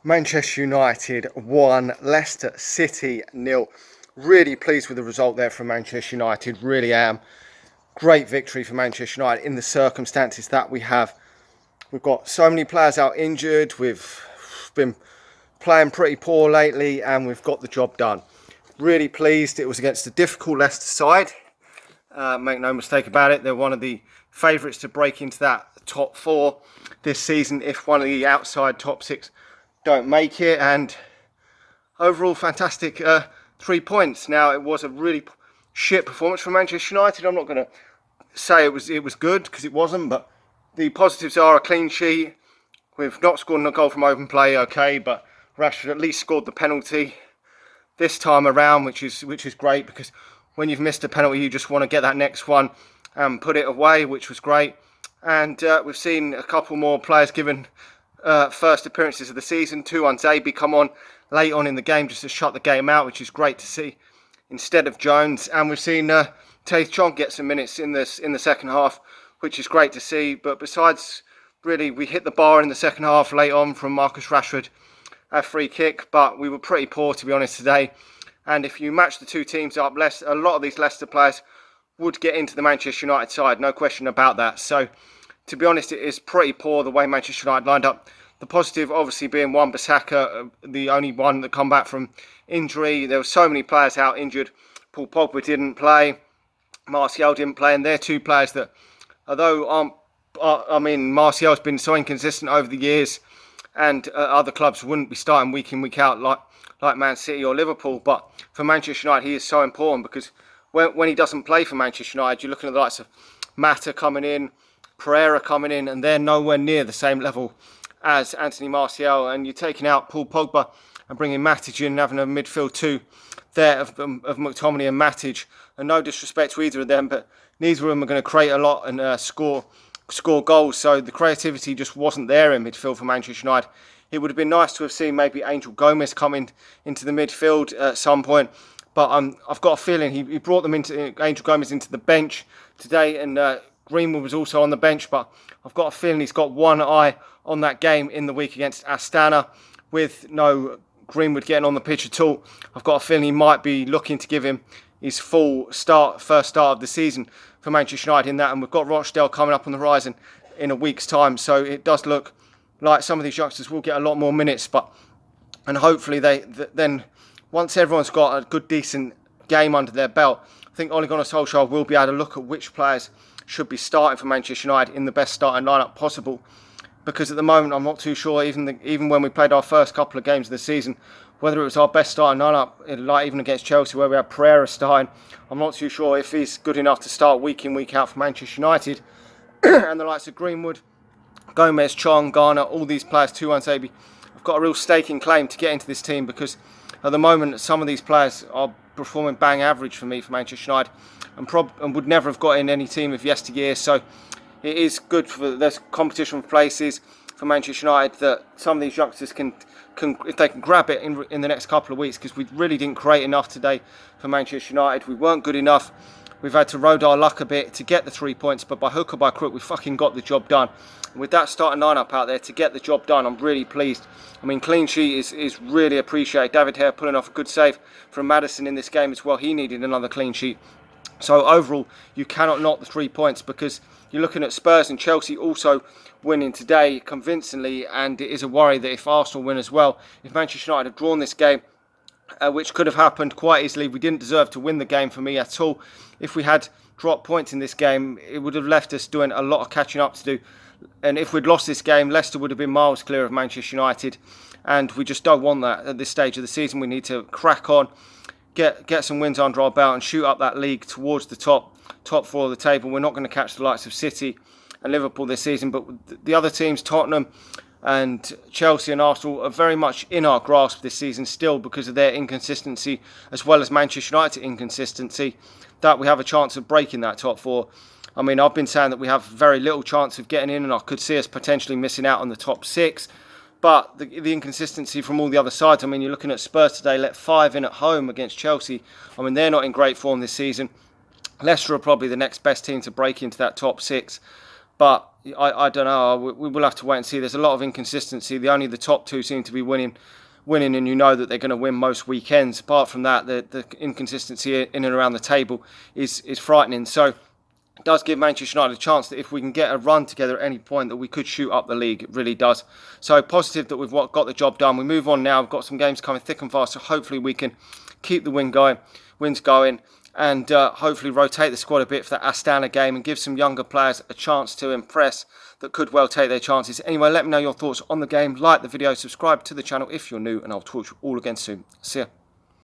Manchester United 1, Leicester City 0. Really pleased with the result there from Manchester United, really am. Great victory for Manchester United in the circumstances that we have. We've got so many players out injured, we've been playing pretty poor lately, and we've got the job done. Really pleased. It was against a difficult Leicester side. Make no mistake about it, they're one of the favourites to break into that top 4 this season if one of the outside top 6 don't make it. And overall fantastic 3 points. Now, it was a really shit performance from Manchester United. I'm not going to say it was good, because it wasn't, but the positives are a clean sheet. We've not scored a goal from open play, okay, but Rashford at least scored the penalty this time around, which is great, because when you've missed a penalty, you just want to get that next one and put it away, which was great. And we've seen a couple more players given first appearances of the season. Zabi come on late on in the game just to shut the game out, which is great to see, instead of Jones. And we've seen Tae Chong get some minutes in the second half, which is great to see. But besides, really, we hit the bar in the second half late on from Marcus Rashford, a free kick, but we were pretty poor, to be honest, today. And if you match the two teams up, a lot of these Leicester players would get into the Manchester United side, no question about that. So, to be honest, it is pretty poor the way Manchester United lined up. The positive, obviously, being Wan-Bissaka, the only one that come back from injury. There were so many players out injured. Paul Pogba didn't play, Martial didn't play, and they're two players that, although Martial's been so inconsistent over the years, and other clubs wouldn't be starting week in, week out like Man City or Liverpool. But for Manchester United, he is so important, because when he doesn't play for Manchester United, you're looking at the likes of Mata coming in, Pereira coming in, and they're nowhere near the same level as Anthony Martial. And you're taking out Paul Pogba and bringing Matic in and having a midfield two there of McTominay and Matic. And no disrespect to either of them, but neither of them are going to create a lot and score goals. So the creativity just wasn't there in midfield for Manchester United. It would have been nice to have seen maybe Angel Gomez come into the midfield at some point. But I've got a feeling he brought them Angel Gomez into the bench today, and Greenwood was also on the bench. But I've got a feeling he's got one eye on that game in the week against Astana, with no Greenwood getting on the pitch at all. I've got a feeling he might be looking to give him his first start of the season for Manchester United in that. And we've got Rochdale coming up on the horizon in a week's time. So it does look like some of these youngsters will get a lot more minutes. And hopefully then once everyone's got a good, decent game under their belt, I think Ole Gunnar Solskjaer will be able to look at which players should be starting for Manchester United in the best starting lineup possible. Because at the moment, I'm not too sure, even when we played our first couple of games of the season, whether it was our best starting lineup, like even against Chelsea where we had Pereira starting, I'm not too sure if he's good enough to start week in, week out for Manchester United. And the likes of Greenwood, Gomez, Chong, Garner, all these players, Zabi, have got a real staking claim to get into this team, because at the moment, some of these players are performing bang average for me for Manchester United, and would never have got in any team of yesteryear. So it is good there's competition for places for Manchester United, that some of these youngsters can if they can grab it in the next couple of weeks, because we really didn't create enough today for Manchester United. We weren't good enough. We've had to rode our luck a bit to get the 3 points, but by hook or by crook, we fucking got the job done. And with that starting lineup out there to get the job done, I'm really pleased. I mean, clean sheet is really appreciated. David Hare pulling off a good save from Maddison in this game as well. He needed another clean sheet. So overall, you cannot knock the 3 points, because you're looking at Spurs and Chelsea also winning today convincingly, and it is a worry that if Arsenal win as well, if Manchester United have drawn this game, which could have happened quite easily, we didn't deserve to win the game for me at all. If we had dropped points in this game, it would have left us doing a lot of catching up to do. And if we'd lost this game, Leicester would have been miles clear of Manchester United, and we just don't want that at this stage of the season. We need to crack on, get some wins under our belt, and shoot up that league towards the top 4 of the table. We're not going to catch the likes of City and Liverpool this season, but the other teams, Tottenham and Chelsea and Arsenal, are very much in our grasp this season still, because of their inconsistency as well as Manchester United's inconsistency, that we have a chance of breaking that top 4. I mean, I've been saying that we have very little chance of getting in, and I could see us potentially missing out on the top 6. But the inconsistency from all the other sides, I mean, you're looking at Spurs today, let 5 in at home against Chelsea. I mean, they're not in great form this season. Leicester are probably the next best team to break into that top 6. But I don't know. We will have to wait and see. There's a lot of inconsistency. Only the top two seem to be winning, and you know that they're going to win most weekends. Apart from that, the inconsistency in and around the table is frightening. So it does give Manchester United a chance that if we can get a run together at any point, that we could shoot up the league. It really does. So positive that we've got the job done. We move on now. We've got some games coming thick and fast, so hopefully we can keep the wins going, and hopefully rotate the squad a bit for that Astana game and give some younger players a chance to impress that could well take their chances. Anyway, let me know your thoughts on the game. Like the video, subscribe to the channel if you're new, and I'll talk to you all again soon. See ya.